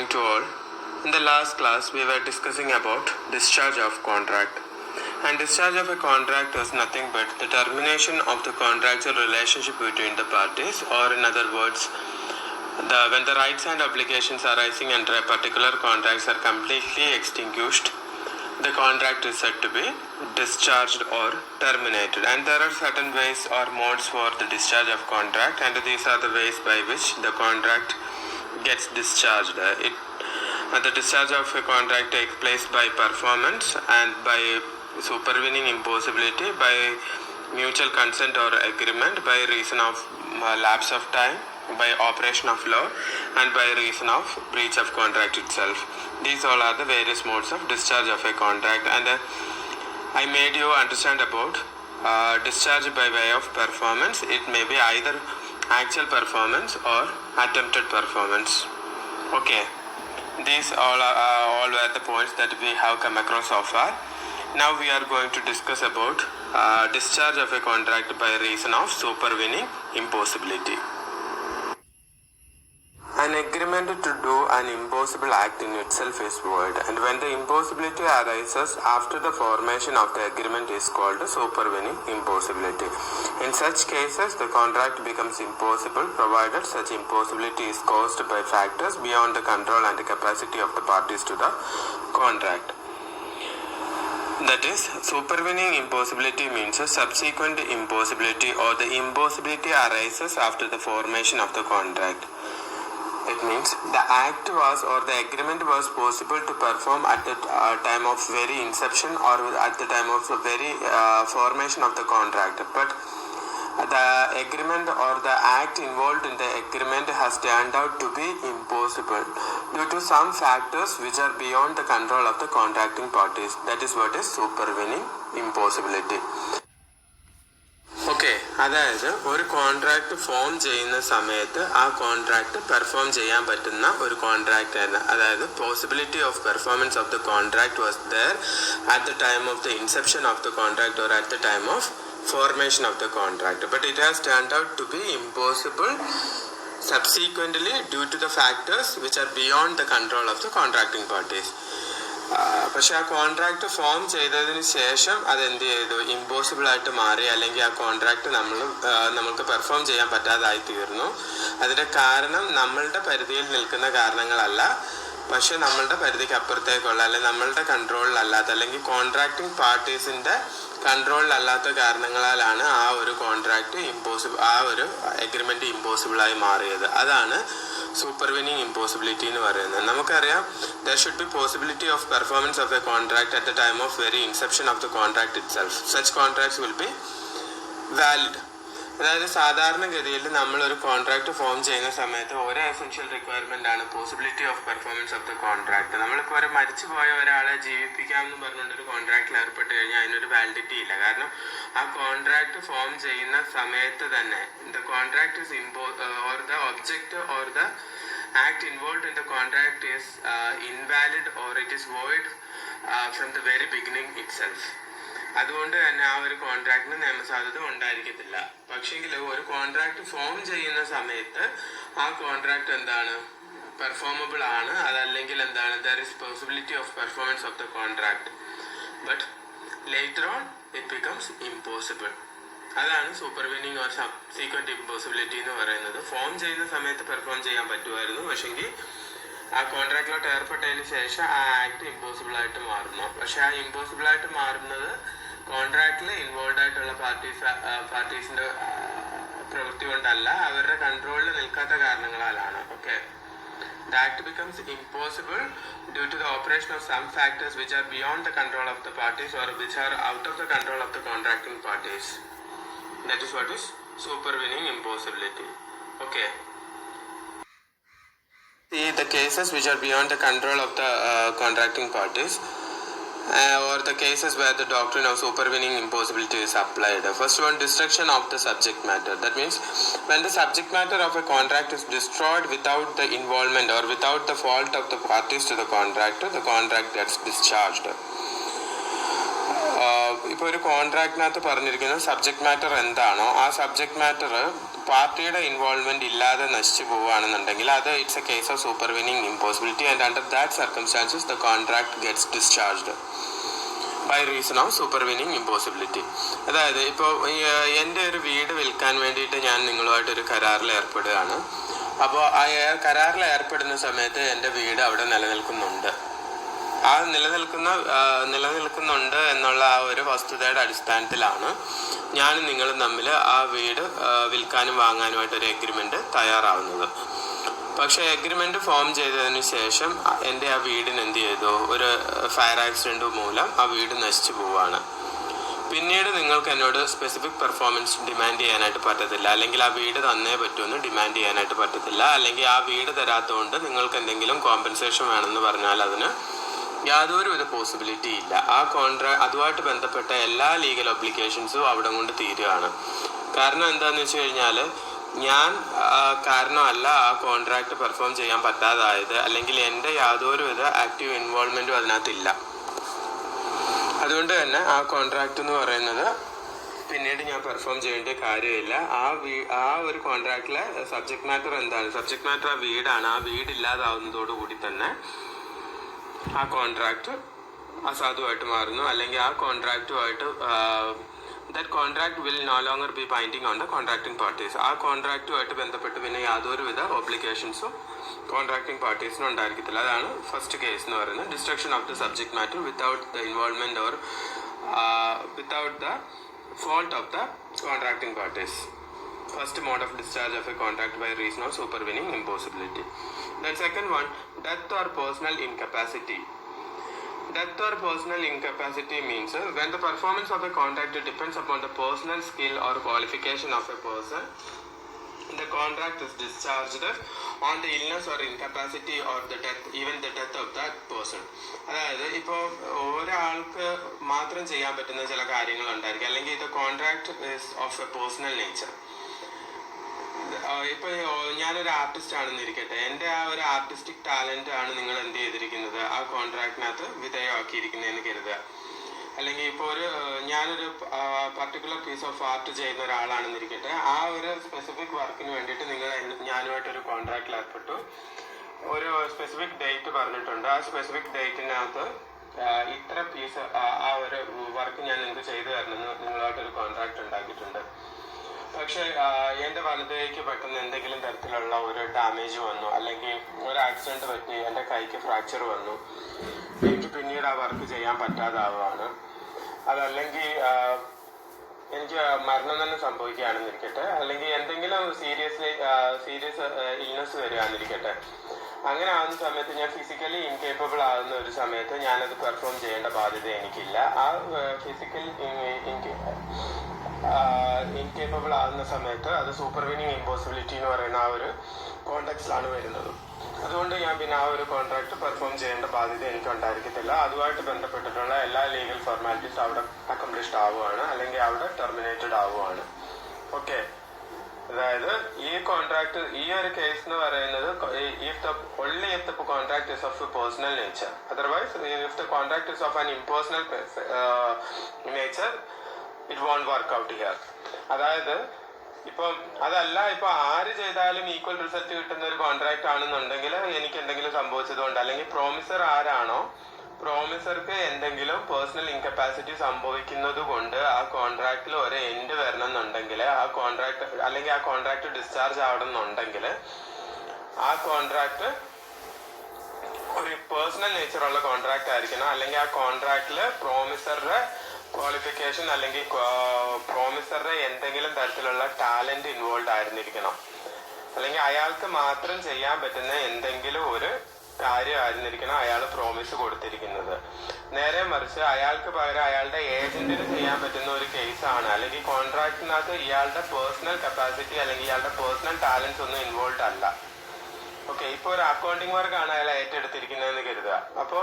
morning to all. In the last class, we were discussing about discharge of contract. And discharge of a contract is nothing but the termination of the contractual relationship between the parties, or in other words, when the rights and obligations arising under a particular contract are completely extinguished, the contract is said to be discharged or terminated. And there are certain ways or modes for the discharge of contract, and these are the ways by which the contract gets discharged. The discharge of a contract takes place by performance and by supervening impossibility, by mutual consent or agreement, by reason of lapse of time, by operation of law, and by reason of breach of contract itself. These all are the various modes of discharge of a contract, and I made you understand about discharge by way of performance. It may be either actual performance or attempted performance. Okay, these all were the points that we have come across so far. Now we are going to discuss about discharge of a contract by reason of supervening impossibility. An agreement to do an impossible act in itself is void, and when the impossibility arises after the formation of the agreement is called supervening impossibility. In such cases, the contract becomes impossible provided such impossibility is caused by factors beyond the control and capacity of the parties to the contract. That is, supervening impossibility means a subsequent impossibility, or the impossibility arises after the formation of the contract. It means the act was, or the agreement was possible to perform at the time of very inception or at the time of very formation of the contract, but the agreement or the act involved in the agreement has turned out to be impossible due to some factors which are beyond the control of the contracting parties. That is what is supervening impossibility. Okay, അതായത് ഒരു contract form ചെയ്യുന്ന സമയത്ത് ആ contract perform ചെയ്യാൻ പറ്റുന്ന ഒരു contract ആയിരുന്നു. അതായത് possibility of performance of the contract was there at the time of the inception of the contract or at the time of formation of the contract, but it has turned out to be impossible subsequently due to the factors which are beyond the control of the contracting parties. പക്ഷെ ആ contract form ചെയ്തതിന് ശേഷം അതെന്ത് ചെയ്തു, impossible ആയിട്ട് മാറി, അല്ലെങ്കിൽ ആ കോൺട്രാക്ട് നമ്മൾക്ക് പെർഫോം ചെയ്യാൻ പറ്റാതായി തീർന്നു. അതിന്റെ കാരണം നമ്മളുടെ പരിധിയിൽ നിൽക്കുന്ന കാരണങ്ങളല്ല, പക്ഷെ നമ്മളുടെ പരിധിക്ക് അപ്പുറത്തേക്കുള്ള, അല്ലെങ്കിൽ നമ്മളുടെ കൺട്രോളിലല്ലാത്ത, അല്ലെങ്കിൽ കോൺട്രാക്ടിങ് പാർട്ടീസിന്റെ കൺട്രോളിലല്ലാത്ത കാരണങ്ങളാലാണ് ആ ഒരു കോൺട്രാക്ട് ആ ഒരു എഗ്രിമെന്റ് ഇമ്പോസിബിളായി മാറിയത്. അതാണ് supervening impossibility എന്ന് പറയുന്നത്. നമുക്കറിയാം, there should be possibility of performance of a contract at the time of very inception of the contract itself. Such contracts will be valid. അതായത് സാധാരണഗതിയിൽ നമ്മളൊരു കോൺട്രാക്ട് ഫോം ചെയ്യുന്ന സമയത്ത് ഒരു എസെൻഷ്യൽ റിക്വയർമെന്റ് ആണ് possibility of performance of the contract. നമ്മളിപ്പോൾ ഒരു മരിച്ചുപോയ ഒരാളെ ജീവിപ്പിക്കാമെന്ന് പറഞ്ഞുകൊണ്ട് ഒരു കോൺട്രാക്റ്റിൽ ഏർപ്പെട്ട് കഴിഞ്ഞാൽ അതിനൊരു വാലിഡിറ്റി ഇല്ല. കാരണം ആ കോൺട്രാക്ട് ഫോം ചെയ്യുന്ന സമയത്ത് തന്നെ the contract is or the object or the act involve in the contract is invalid or it is void from the very beginning it self. അതുകൊണ്ട് തന്നെ ആ ഒരു കോൺട്രാക്ടിന് നിയമസാധുത ഉണ്ടായിരിക്കത്തില്ല. പക്ഷെങ്കിൽ ഒരു കോൺട്രാക്ട് ഫോം ചെയ്യുന്ന സമയത്ത് ആ കോൺട്രാക്ട് എന്താണ്, പെർഫോമബിൾ ആണ്. അതല്ലെങ്കിൽ എന്താണ്, there is possibility of performance of the contract, but later on it becomes impossible. അതാണ് സൂപ്പർവെനിങ് ഓർ സബ്സീക്വന്റ് ഇമ്പോസിബിലിറ്റി എന്ന് പറയുന്നത്. ഫോം ചെയ്യുന്ന സമയത്ത് പെർഫോം ചെയ്യാൻ പറ്റുമായിരുന്നു, പക്ഷെങ്കിൽ ആ കോൺട്രാക്റ്റിലോട്ട് ഏർപ്പെട്ടതിന് ശേഷം ആ ആക്ട് ഇമ്പോസിബിൾ ആയിട്ട് മാറുന്നു. പക്ഷെ ആ ഇമ്പോസിബിൾ ആയിട്ട് മാറുന്നത് കോൺട്രാക്റ്റിൽ ഇൻവോൾവ് ആയിട്ടുള്ള പാർട്ടീസിന്റെ പ്രവൃത്തി കൊണ്ടല്ല, അവരുടെ കൺട്രോളിൽ നിൽക്കാത്ത കാരണങ്ങളാലാണ്. Okay, the act becomes impossible due to the operation of some factors which are beyond the control of the parties or which are out of the control of the contracting parties. That is what is supervening impossibility. Okay, see the cases which are beyond the control of the contracting parties or the cases where the doctrine of supervening impossibility is applied. First one, destruction of the subject matter. That means when the subject matter of a contract is destroyed without the involvement or without the fault of the parties to the contract gets discharged. ഇപ്പോൾ ഒരു കോൺട്രാക്റ്റിനകത്ത് പറഞ്ഞിരിക്കുന്ന subject matter എന്താണോ ആ subject matter പാർട്ടിയുടെ involvement ഇല്ലാതെ നശിച്ചു പോവുകയാണെന്നുണ്ടെങ്കിൽ അത് it's a case of supervening impossibility and under that circumstances the contract gets discharged by reason of supervening impossibility. അതായത് ഇപ്പോൾ എൻ്റെ ഒരു വീട് വിൽക്കാൻ വേണ്ടിയിട്ട് ഞാൻ നിങ്ങളുമായിട്ടൊരു കരാറിൽ ഏർപ്പെടുകയാണ്. അപ്പോൾ ആ കരാറിൽ ഏർപ്പെടുന്ന സമയത്ത് എൻ്റെ വീട് അവിടെ നിലനിൽക്കുന്നുണ്ട്. ആ നിലനിൽക്കുന്നുണ്ട് എന്നുള്ള ആ ഒരു വസ്തുതയുടെ അടിസ്ഥാനത്തിലാണ് ഞാനും നിങ്ങളും തമ്മിൽ ആ വീട് വിൽക്കാനും വാങ്ങാനുമായിട്ട് ഒരു എഗ്രിമെന്റ് തയ്യാറാവുന്നത്. പക്ഷെ എഗ്രിമെന്റ് ഫോം ചെയ്തതിന് ശേഷം എൻ്റെ ആ വീടിന് എന്ത് ചെയ്തു, ഒരു ഫയർ ആക്സിഡന്റ് മൂലം ആ വീട് നശിച്ചു പോവുകയാണ്. പിന്നീട് നിങ്ങൾക്ക് എന്നോട് സ്പെസിഫിക് പെർഫോമൻസ് ഡിമാൻഡ് ചെയ്യാനായിട്ട് പറ്റത്തില്ല, അല്ലെങ്കിൽ ആ വീട് തന്നേ പറ്റുമെന്ന് ഡിമാൻഡ് ചെയ്യാനായിട്ട് പറ്റത്തില്ല, അല്ലെങ്കിൽ ആ വീട് തരാത്തതുകൊണ്ട് നിങ്ങൾക്ക് എന്തെങ്കിലും കോമ്പൻസേഷൻ വേണമെന്ന് പറഞ്ഞാൽ അതിന് യാതൊരുവിധ പോസിബിലിറ്റി ഇല്ല. ആ അതുമായിട്ട് ബന്ധപ്പെട്ട എല്ലാ ലീഗൽ ഒബ്ലിഗേഷൻസും അവിടെ കൊണ്ട് തീരുകയാണ്. കാരണം എന്താണെന്ന് വെച്ച് കഴിഞ്ഞാൽ ഞാൻ കാരണമല്ല ആ കോൺട്രാക്ട് പെർഫോം ചെയ്യാൻ പറ്റാതായത്, അല്ലെങ്കിൽ എൻ്റെ യാതൊരുവിധ ആക്റ്റീവ് ഇൻവോൾവ്മെൻറ്റും അതിനകത്തില്ല. അതുകൊണ്ട് തന്നെ ആ കോൺട്രാക്ട് എന്ന് പറയുന്നത് പിന്നീട് ഞാൻ പെർഫോം ചെയ്യേണ്ട കാര്യമില്ല. ആ ഒരു കോൺട്രാക്റ്റിലെ സബ്ജക്ട് മാറ്റർ എന്താണ്? സബ്ജക്ട് മാറ്റർ ആ വീടാണ്. ആ വീട് ഇല്ലാതാവുന്നതോടുകൂടി തന്നെ ആ കോൺട്രാക്ട് അസാധുവായിട്ട് മാറുന്നു, അല്ലെങ്കിൽ ആ കോൺട്രാക്റ്റുമായിട്ട് that contract will no longer be binding on the contracting parties. ആ കോൺട്രാക്റ്റുമായിട്ട് ബന്ധപ്പെട്ട് പിന്നെ യാതൊരുവിധ ഒബ്ലിഗേഷൻസും കോൺട്രാക്ടിങ് പാർട്ടീസിനും ഉണ്ടായിരിക്കത്തില്ല. അതാണ് ഫസ്റ്റ് കേസ് എന്ന് പറയുന്നത്, destruction of the subject matter without the involvement or without the fault of the contracting parties. First mode of discharge of a contract by reason of supervening impossibility. Then second one, death or personal incapacity. Death or personal incapacity means when the performance of a contract depends upon the personal skill or qualification of a person, the contract is discharged on the illness or incapacity or the death, even the death of that person. അതായത് ഇപ്പോൾ ഒരാൾക്ക് മാത്രം ചെയ്യാൻ പറ്റുന്ന ചില കാര്യങ്ങൾ ഉണ്ടായിരിക്കും, അല്ലെങ്കിൽ ഇത് contract is of A personal nature. ഇപ്പൊ ഞാനൊരു ആർട്ടിസ്റ്റ് ആണെന്ന് ഇരിക്കട്ടെ, എൻ്റെ ആ ഒരു ആർട്ടിസ്റ്റിക് ടാലന്റ് ആണ് നിങ്ങൾ എന്ത് ചെയ്തിരിക്കുന്നത്, ആ കോൺട്രാക്ടിനകത്ത് വിധേയമാക്കിയിരിക്കുന്നതെന്ന് കരുതുക. അല്ലെങ്കിൽ ഇപ്പോൾ ഞാനൊരു പർട്ടിക്കുലർ പീസ് ഓഫ് ആർട്ട് ചെയ്യുന്ന ഒരാളാണെന്നിരിക്കട്ടെ, ആ ഒരു സ്പെസിഫിക് വർക്കിന് വേണ്ടിയിട്ട് നിങ്ങൾ ഞാനുമായിട്ടൊരു കോൺട്രാക്റ്റിൽ ഏർപ്പെട്ടു. ഒരു സ്പെസിഫിക് ഡേറ്റ് പറഞ്ഞിട്ടുണ്ട്. ആ സ്പെസിഫിക് ഡേറ്റിനകത്ത് ഇത്ര പീസ് ആ ഒരു വർക്ക് ഞാൻ നിങ്ങൾക്ക് ചെയ്തു തരണമെന്ന് നിങ്ങളായിട്ടൊരു കോൺട്രാക്ട് ഉണ്ടാക്കിയിട്ടുണ്ട്. പക്ഷെ എൻ്റെ വലതേക്ക് പെട്ടെന്ന് എന്തെങ്കിലും തരത്തിലുള്ള ഒരു ഡാമേജ് വന്നു, അല്ലെങ്കിൽ ഒരു ആക്സിഡന്റ് പറ്റി എൻ്റെ കൈക്ക് ഫ്രാക്ചർ വന്നു, എനിക്ക് പിന്നീട് ആ വർക്ക് ചെയ്യാൻ പറ്റാതാവുകയാണ്. അതല്ലെങ്കിൽ എനിക്ക് മരണം തന്നെ സംഭവിക്കുകയാണെന്നിരിക്കട്ടെ, അല്ലെങ്കിൽ എന്തെങ്കിലും സീരിയസ് ഇൽനെസ് വരികയാണെന്നിരിക്കട്ടെ. അങ്ങനെ ആവുന്ന സമയത്ത് ഞാൻ ഫിസിക്കലി ഇൻകേപ്പബിൾ ആകുന്ന ഒരു സമയത്ത് ഞാനത് പെർഫോം ചെയ്യേണ്ട ബാധ്യത എനിക്കില്ല. ആ ഫിസിക്കൽ ഇൻകേപ്പബിൾ ആകുന്ന സമയത്ത് അത് സൂപ്പർവീനിങ് ഇമ്പോസിബിലിറ്റി എന്ന് പറയുന്ന ആ ഒരു കോണ്ടെക്സ്റ്റിലാണ് വരുന്നത്. അതുകൊണ്ട് ഞാൻ പിന്നെ ആ ഒരു കോൺട്രാക്ട് പെർഫോം ചെയ്യേണ്ട ബാധ്യത എനിക്ക് ഉണ്ടായിരിക്കത്തില്ല. അതുമായിട്ട് ബന്ധപ്പെട്ടിട്ടുള്ള എല്ലാ ലീഗൽ ഫോർമാലിറ്റീസ് അവിടെ അക്കംപ്ലിഷ്ഡ് ആവുകയാണ്, അല്ലെങ്കിൽ അവിടെ ടെർമിനേറ്റഡ് ആവുകയാണ്. ഓക്കെ, അതായത് ഈ കോൺട്രാക്ട്, ഈ ഒരു കേസ് എന്ന് പറയുന്നത് only if the contract is of a personal nature. Otherwise, if the contract is of an impersonal nature, it won't work out here. അതായത് ഇപ്പം അതല്ല, ഇപ്പൊ ആര് ചെയ്താലും ഈക്വൽ റിസൾട്ട് കിട്ടുന്ന ഒരു കോൺട്രാക്ട് ആണെന്നുണ്ടെങ്കിൽ എനിക്ക് എന്തെങ്കിലും സംഭവിച്ചതുകൊണ്ട്, അല്ലെങ്കിൽ പ്രോമിസർ ആരാണോ, പ്രോമിസർക്ക് എന്തെങ്കിലും പേഴ്സണൽ ഇൻകപ്പാസിറ്റി സംഭവിക്കുന്നത് കൊണ്ട് ആ കോൺട്രാക്റ്റിൽ ഒരു എൻഡ് വരണം എന്നുണ്ടെങ്കിൽ, ആ കോൺട്രാക്ട് അല്ലെങ്കിൽ ആ കോൺട്രാക്ട് ഡിസ്ചാർജ് ആവണമെന്നുണ്ടെങ്കിൽ ആ കോൺട്രാക്ട് ഒരു പേഴ്സണൽ നേച്ചറുള്ള കോൺട്രാക്ട് ആയിരിക്കണം. അല്ലെങ്കിൽ ആ കോൺട്രാക്റ്റില് പ്രോമിസറുടെ ക്വാളിഫിക്കേഷൻ അല്ലെങ്കിൽ പ്രോമിസറുടെ എന്തെങ്കിലും തരത്തിലുള്ള ടാലന്റ് ഇൻവോൾവ് ആയിരുന്നിരിക്കണം. അല്ലെങ്കിൽ അയാൾക്ക് മാത്രം ചെയ്യാൻ പറ്റുന്ന എന്തെങ്കിലും ഒരു കാര്യമായിരുന്നിരിക്കണം അയാൾ പ്രോമിസ് കൊടുത്തിരിക്കുന്നത്. നേരെ മറിച്ച് അയാൾക്ക് പകരം അയാളുടെ ഏജന്റിന് ചെയ്യാൻ പറ്റുന്ന ഒരു കേസാണ്, അല്ലെങ്കിൽ കോൺട്രാക്ടിനകത്ത് ഇയാളുടെ പേഴ്സണൽ കപ്പാസിറ്റി അല്ലെങ്കിൽ ഇയാളുടെ പേഴ്സണൽ ടാലൻസ് ഒന്നും ഇൻവോൾവ് അല്ല. ഓക്കെ, ഇപ്പൊ ഒരു അക്കൗണ്ടിങ് വർക്കാണ് അയാൾ ഏറ്റെടുത്തിരിക്കുന്നതെന്ന് കരുതുക. അപ്പോൾ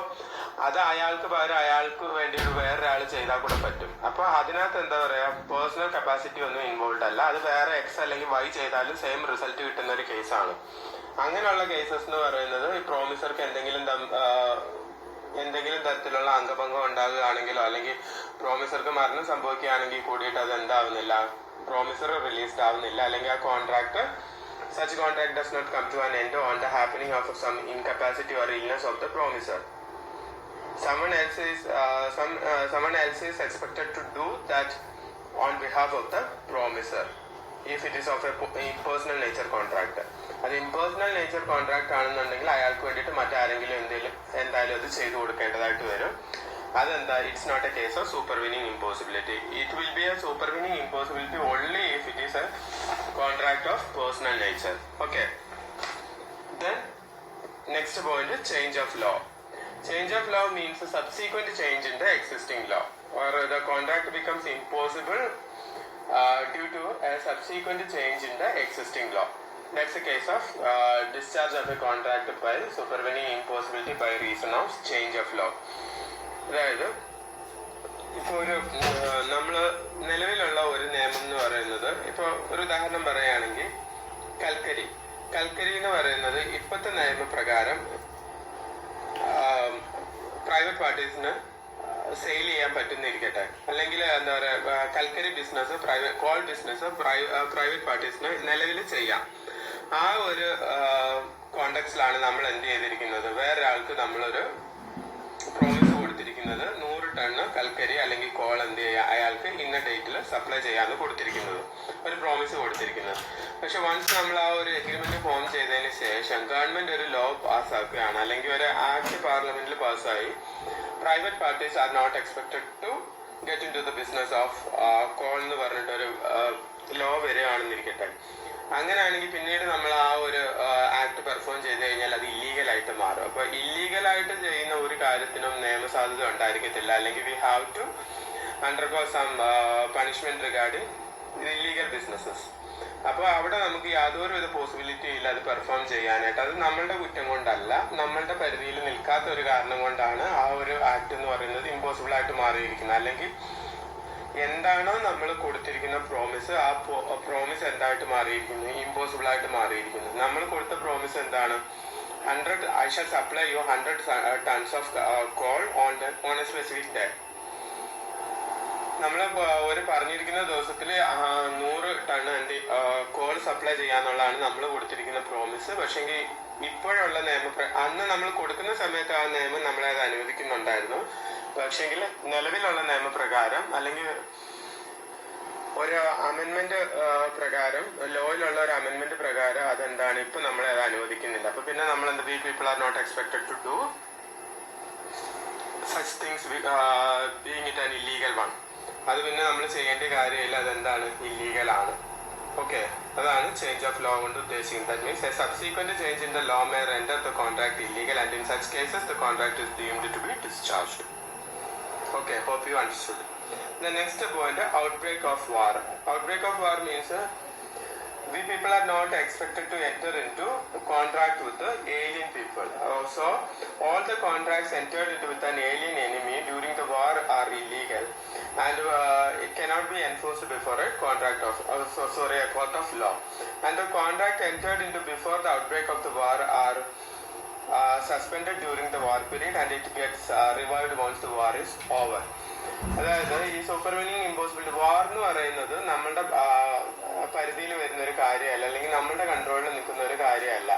അത് അയാൾക്ക് പകരം അയാൾക്ക് വേണ്ടി വേറൊരാൾ ചെയ്താൽ കൂടെ പറ്റും. അപ്പൊ അതിനകത്ത് എന്താ പറയാ, പേഴ്സണൽ കപ്പാസിറ്റി ഒന്നും ഇൻവോൾവ് അല്ല. അത് വേറെ എക്സ് അല്ലെങ്കിൽ വൈ ചെയ്താലും സെയിം റിസൾട്ട് കിട്ടുന്ന ഒരു കേസാണ്. അങ്ങനെയുള്ള കേസസ് എന്ന് പറയുന്നത് ഈ പ്രോമിസർക്ക് എന്തെങ്കിലും തരത്തിലുള്ള അംഗഭംഗം ഉണ്ടാകുകയാണെങ്കിലോ, അല്ലെങ്കിൽ പ്രോമിസർക്ക് മരണം സംഭവിക്കുകയാണെങ്കിൽ കൂടിയിട്ട് അത് എന്താവുന്നില്ല, പ്രോമിസർ റിലീസ്ഡ് ആവുന്നില്ല, അല്ലെങ്കിൽ ആ contract such contract does not come to an end on the happening of some incapacity or illness of the promiser. Someone else is expected to do that on behalf of the promiser if it is of a impersonal nature contract. അത് impersonal nature contract ആണെന്നുണ്ടെങ്കിൽ അയാൾക്ക് വേണ്ടിയിട്ട് മറ്റാരെങ്കിലും എന്തായാലും അത് ചെയ്തു കൊടുക്കേണ്ടതായിട്ട് വരും. അതെന്താ, it's not a case of supervening impossibility. It will be a supervening impossibility only if it is a contract of personal nature. Okay. Then next point is change of law. Change of law means a subsequent change in the existing law, or the contract becomes impossible due to a subsequent change in the existing law. That's the case of discharge of a contract by supervening impossibility by reason of change of law. അതായത് ഇപ്പോൾ ഒരു നമ്മൾ നിലവിലുള്ള ഒരു നിയമം എന്ന് പറയുന്നത്, ഇപ്പോൾ ഒരു ഉദാഹരണം പറയുകയാണെങ്കിൽ കൽക്കരി എന്ന് പറയുന്നത് ഇപ്പോഴത്തെ നിയമപ്രകാരം പ്രൈവറ്റ് പാർട്ടീസിന് സെയിൽ ചെയ്യാൻ പറ്റുന്നിരിക്കട്ടെ, അല്ലെങ്കിൽ എന്താ പറയുക, കൽക്കരി ബിസിനസ് കോൾ ബിസിനസ് പ്രൈവറ്റ് പാർട്ടീസിന് നിലവിൽ ചെയ്യാം. ആ ഒരു കോണ്ടെക്സ്റ്റിലാണ് നമ്മൾ എന്ത് ചെയ്തിരിക്കുന്നത്, വേറൊരാൾക്ക് നമ്മളൊരു പ്രോമിസ് കൊടുത്തിരിക്കുന്നത് 100 ടണ്ണ് കൽക്കരി അല്ലെങ്കിൽ കോൾ എന്ത് ചെയ്യുക, അയാൾക്ക് ഇന്ന ഡേറ്റിൽ സപ്ലൈ ചെയ്യാന്ന് കൊടുത്തിരിക്കുന്നത്, ഒരു പ്രോമിസ് കൊടുത്തിരിക്കുന്നത്. പക്ഷെ വൺസ് നമ്മൾ ആ ഒരു എഗ്രിമെന്റ് ഫോം ചെയ്തതിന് ശേഷം ഗവൺമെന്റ് ഒരു ലോ പാസ്സാക്കുകയാണ്, അല്ലെങ്കിൽ ഒരു ആക്ട് പാർലമെന്റിൽ പാസ്സായി, private parties are not expected to get into the business of coal എന്ന് പറഞ്ഞിട്ടൊരു ലോ വരികയാണെന്നിരിക്കട്ടെ. അങ്ങനെയാണെങ്കിൽ പിന്നീട് നമ്മൾ ആ ഒരു ആക്ട് പെർഫോം ചെയ്ത് കഴിഞ്ഞാൽ അത് ഇല്ലീഗലായിട്ട് മാറും. അപ്പൊ ഇല്ലീഗലായിട്ട് ചെയ്യുന്ന ഒരു കാര്യത്തിനും നിയമസാധുത ഉണ്ടായിരിക്കത്തില്ല, അല്ലെങ്കിൽ we have to undergo some punishment regarding illegal businesses. അപ്പൊ അവിടെ നമുക്ക് യാതൊരു വിധ പോസിബിലിറ്റി ഇല്ല അത് പെർഫോം ചെയ്യാനായിട്ട്. അത് നമ്മളുടെ കുറ്റം കൊണ്ടല്ല, നമ്മളുടെ പരിധിയിൽ നിൽക്കാത്ത ഒരു കാരണം കൊണ്ടാണ് ആ ഒരു ആക്ട് എന്ന് പറയുന്നത് ഇമ്പോസിബിൾ ആയിട്ട് മാറിയിരിക്കുന്നത്. അല്ലെങ്കിൽ എന്താണോ നമ്മൾ കൊടുത്തിരിക്കുന്ന പ്രോമിസ്, ആ പ്രോമിസ് എന്തായിട്ട് മാറിയിരിക്കുന്നു, ഇമ്പോസിബിൾ ആയിട്ട് മാറിയിരിക്കുന്നു. നമ്മൾ കൊടുത്ത പ്രോമിസ് എന്താണ്, 100 I shall supply you 100 tons of coal on a specific day. നമ്മൾ ഒരു പറഞ്ഞിരിക്കുന്ന ദിവസത്തിൽ 100 ടൺ കോൾ സപ്ലൈ ചെയ്യാന്നുള്ളതാണ് നമ്മൾ കൊടുത്തിരിക്കുന്ന പ്രോമിസ്. പക്ഷെങ്കിൽ ഇപ്പോഴുള്ള അന്ന് നമ്മൾ കൊടുക്കുന്ന സമയത്ത് ആ നിയമം നമ്മളെ അത് അനുവദിക്കുന്നുണ്ടായിരുന്നു. പക്ഷെങ്കിൽ നിലവിലുള്ള നിയമപ്രകാരം അല്ലെങ്കിൽ ഒരു അമെന്റ്മെന്റ് പ്രകാരം, ലോയിലുള്ള ഒരു അമെന്റ്മെന്റ് പ്രകാരം അതെന്താണ്, ഇപ്പൊ നമ്മളെ അത് അനുവദിക്കുന്നില്ല. അപ്പൊ പിന്നെ നമ്മൾ എന്ത്, we people are not expected to do such things being it an illegal one. അത് പിന്നെ നമ്മൾ ചെയ്യേണ്ട കാര്യമില്ല, അതെന്താണ്, ഇല്ലീഗലാണ്. ഓക്കെ, അതാണ് ചേഞ്ച് ഓഫ് ലോ കൊണ്ട് ഉദ്ദേശിക്കുന്നത്. That means a subsequent change in the law may render the contract illegal and in such cases the contract is deemed to be discharged. Okay, hope you understood. The next point, outbreak of war. Outbreak of war means we people are not expected to enter into a contract with the alien people. So all the contracts entered into with an alien enemy during the war are illegal, and it cannot be enforced before a contract of a court of law. And the contract entered into before the outbreak of the war are suspended during the war period, and it gets revived once the war is over. അതായത് ഈ സൂപ്പർവീനിങ് impossibility, വാർ എന്ന് പറയുന്നത് നമ്മളുടെ പരിധിയിൽ വരുന്ന ഒരു കാര്യമല്ല, അല്ലെങ്കിൽ നമ്മളുടെ കൺട്രോളിൽ നിൽക്കുന്ന ഒരു കാര്യമല്ല.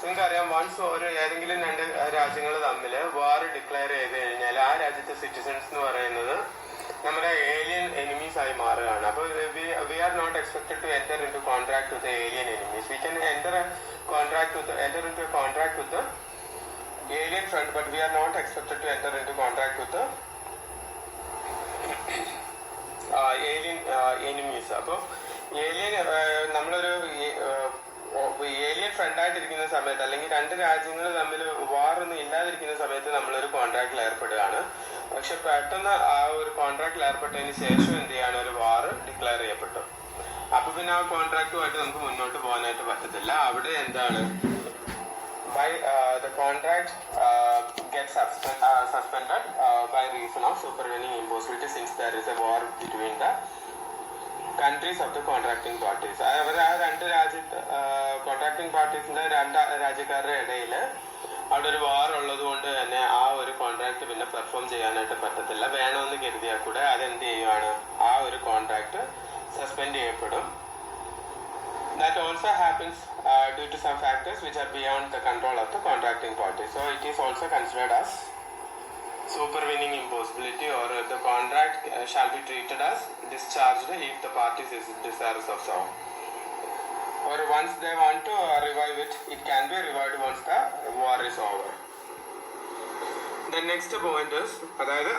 നിങ്ങൾക്കറിയാം, വൺസ് ഏതെങ്കിലും 2 രാജ്യങ്ങൾ തമ്മിൽ വാർ ഡിക്ലെയർ ചെയ്ത് കഴിഞ്ഞാൽ ആ രാജ്യത്തെ സിറ്റിസൺസ് എന്ന് പറയുന്നത് നമ്മുടെ ഏലിയൻ എനിമീസ് ആയി മാറുകയാണ്. അപ്പോൾ we are not expected to enter into contract with alien enemies. We can enter into a contract with the alien friend, but we are not expected to enter into contract with the alien enemies. അപ്പോൾ alien നമ്മളൊരു alien ഫ്രണ്ടായിട്ടിരിക്കുന്ന സമയത്ത്, അല്ലെങ്കിൽ 2 രാജ്യങ്ങൾ തമ്മിൽ വാറൊന്നും ഇല്ലാതിരിക്കുന്ന സമയത്ത് നമ്മളൊരു കോൺട്രാക്റ്റിൽ ഏർപ്പെടുകയാണ്. പക്ഷെ പെട്ടെന്ന് ആ ഒരു കോൺട്രാക്റ്റിൽ ഏർപ്പെട്ടതിന് ശേഷം എന്ത് ചെയ്യാണ്, ഒരു വാർ ഡിക്ലെയർ ചെയ്യപ്പെട്ടു. അപ്പൊ പിന്നെ ആ കോൺട്രാക്റ്റുമായിട്ട് നമുക്ക് മുന്നോട്ട് പോകാനായിട്ട് പറ്റത്തില്ല. അവിടെ എന്താണ്, the contract gets suspended by reason of supervening impossibility, since there is a war between the countries of the contracting parties. അവർ ആ 2 കോൺട്രാക്ടിങ് പാർട്ടീസിന്റെ 2 രാജ്യക്കാരുടെ ഇടയിൽ അവിടെ ഒരു വാർ ഉള്ളത് കൊണ്ട് തന്നെ ആ ഒരു കോൺട്രാക്ട് പിന്നെ പെർഫോം ചെയ്യാനായിട്ട് പറ്റത്തില്ല. വേണമെന്ന് കരുതിയാൽ കൂടെ അതെന്ത് ചെയ്യുവാണ്, ആ ഒരു കോൺട്രാക്ട് സസ്പെൻഡ് ചെയ്യപ്പെടും. That also happens due to some factors which are beyond the control of the contracting party. So it is also considered as supervening impossibility, or the contract shall be treated as discharged if the parties is desirous of so. Or once they want to revive it, it can be revived once the war is over. The next point is, അതായത്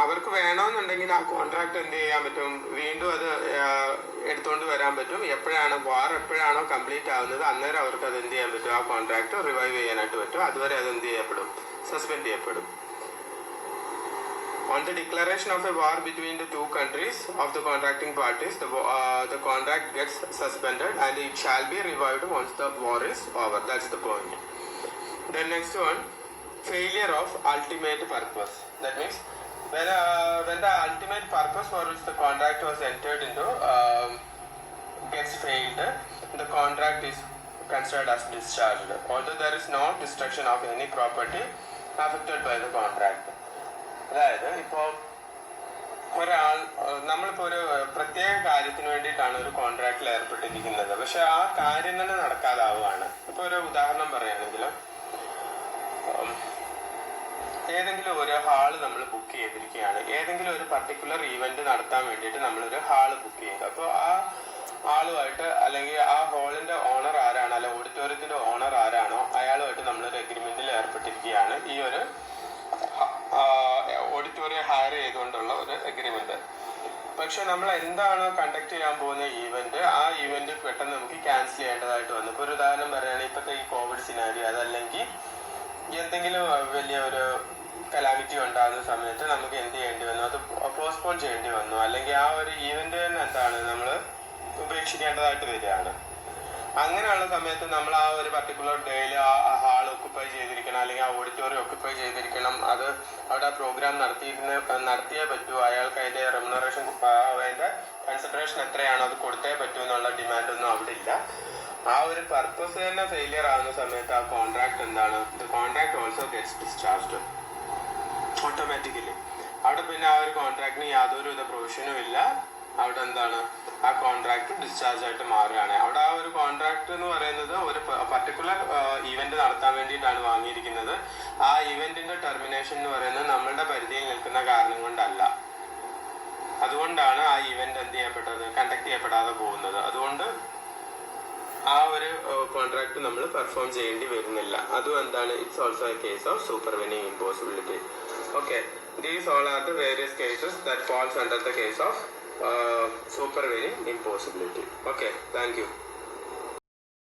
അവർക്ക് വേണമെന്നുണ്ടെങ്കിൽ ആ contract എന്ത് ചെയ്യാൻ പറ്റും, വീണ്ടും അത് എടുത്തുകൊണ്ട് വരാൻ പറ്റും. വാർ എപ്പോഴാണോ കംപ്ലീറ്റ് ആവുന്നത് അന്നേരം അവർക്ക് അത് എന്ത് ചെയ്യാൻ പറ്റും, ആ കോൺട്രാക്ട് റിവൈവ് ചെയ്യാനായിട്ട് പറ്റും. അതുവരെ അത് എന്ത് ചെയ്യപ്പെടും, സസ്പെൻഡ് ചെയ്യപ്പെടും. On the declaration of a war between the two countries of the contracting parties, the contract gets suspended and it shall be revived once the war is over. That's the point. The next one, failure of ultimate purpose. That means when the ultimate purpose for which the contract was entered into gets failed, the contract is considered as discharged, although there is no destruction of any property affected by the contract. അതായത് ഇപ്പോൾ നമ്മളിപ്പോൾ ഒരു പ്രത്യേക കാര്യത്തിന് വേണ്ടിയിട്ടാണ് ഒരു കോൺട്രാക്റ്റിൽ ഏർപ്പെട്ടിരിക്കുന്നത്, പക്ഷെ ആ കാര്യം തന്നെ നടക്കാതാവുകയാണ്. ഇപ്പോൾ ഒരു ഉദാഹരണം പറയുകയാണെങ്കിൽ, ഏതെങ്കിലും ഒരു ഹാള് നമ്മൾ ബുക്ക് ചെയ്തിരിക്കുകയാണ്. ഏതെങ്കിലും ഒരു പർട്ടിക്കുലർ ഈവന്റ് നടത്താൻ വേണ്ടിയിട്ട് നമ്മളൊരു ഹാള് ബുക്ക് ചെയ്തു. അപ്പോൾ ആ ആളുമായിട്ട്, അല്ലെങ്കിൽ ആ ഹാളിന്റെ ഓണർ ആരാണോ, അല്ലെ ഓഡിറ്റോറിയത്തിന്റെ ഓണർ ആരാണോ, അയാളുമായിട്ട് നമ്മളൊരു എഗ്രിമെന്റിൽ ഏർപ്പെട്ടിരിക്കുകയാണ്. ഈ ഒരു ഓഡിറ്റോറിയം ഹയർ ചെയ്തുകൊണ്ടുള്ള ഒരു എഗ്രിമെന്റ്. പക്ഷെ നമ്മൾ എന്താണോ കണ്ടക്ട് ചെയ്യാൻ പോകുന്ന ഈവന്റ്, ആ ഈവന്റ് പെട്ടെന്ന് നമുക്ക് ക്യാൻസൽ ചെയ്യേണ്ടതായിട്ട് വന്നു. ഇപ്പോൾ ഒരു ഉദാഹരണം പറയുകയാണെങ്കിൽ, ഇപ്പോഴത്തെ ഈ കോവിഡ് സിനാരിയോ, അതല്ലെങ്കിൽ എന്തെങ്കിലും വലിയ ഒരു കലാമിറ്റി ഉണ്ടാകുന്ന സമയത്ത് നമുക്ക് എന്ത് ചെയ്യേണ്ടി വന്നു, അത് പോസ്റ്റ്പോൺ ചെയ്യേണ്ടി വന്നു, അല്ലെങ്കിൽ ആ ഒരു ഈവന്റ് തന്നെ എന്താണ് നമ്മൾ ഉപേക്ഷിക്കേണ്ടതായിട്ട് വരികയാണ്. അങ്ങനെയുള്ള സമയത്ത് നമ്മൾ ആ ഒരു പർട്ടിക്കുലർ ഡേയിൽ ആ ഹാൾ ഒക്കുപ്പൈ ചെയ്തിരിക്കണം, അല്ലെങ്കിൽ ആ ഓഡിറ്റോറിയം ഒക്കുപ്പൈ ചെയ്തിരിക്കണം, അത് അവിടെ പ്രോഗ്രാം നടത്തിയേ പറ്റൂ, അയാൾക്ക് അതിന്റെ റെമ്യൂണറേഷൻ, അതിന്റെ കൺസിഡറേഷൻ എത്രയാണോ അത് കൊടുത്തേ പറ്റൂ എന്നുള്ള ഡിമാൻഡൊന്നും അവിടെ ഇല്ല. ആ ഒരു പർപ്പസ് തന്നെ ഫെയിലിയർ ആകുന്ന സമയത്ത് ആ കോൺട്രാക്ട് എന്താണ്, the contract also gets discharged automatically. അവിടെ പിന്നെ ആ ഒരു കോൺട്രാക്ടിന് യാതൊരുവിധ പ്രൊവിഷനും ഇല്ല. അവിടെ എന്താണ്, ആ കോൺട്രാക്ട് ഡിസ്ചാർജ് ആയിട്ട് മാറുകയാണ്. അവിടെ ആ ഒരു കോൺട്രാക്ട് എന്ന് പറയുന്നത് ഒരു പർട്ടിക്കുലർ ഈവന്റ് നടത്താൻ വേണ്ടിയിട്ടാണ് വാങ്ങിയിരിക്കുന്നത്. ആ ഈവന്റിന്റെ ടെർമിനേഷൻ എന്ന് പറയുന്നത് നമ്മളുടെ പരിധിയിൽ നിൽക്കുന്ന കാരണം കൊണ്ടല്ല. അതുകൊണ്ടാണ് ആ ഈവന്റ് എന്ത് ചെയ്യപ്പെട്ടത്, കണ്ടക്ട് ചെയ്യപ്പെടാതെ പോകുന്നത്. അതുകൊണ്ട് ആ ഒരു കോൺട്രാക്ട് നമ്മൾ പെർഫോം ചെയ്യേണ്ടി വരുന്നില്ല. അതും എന്താണ്, it's also a case of supervening impossibility. Okay, these all are the various cases that falls under the case of supervening impossibility. Okay, thank you.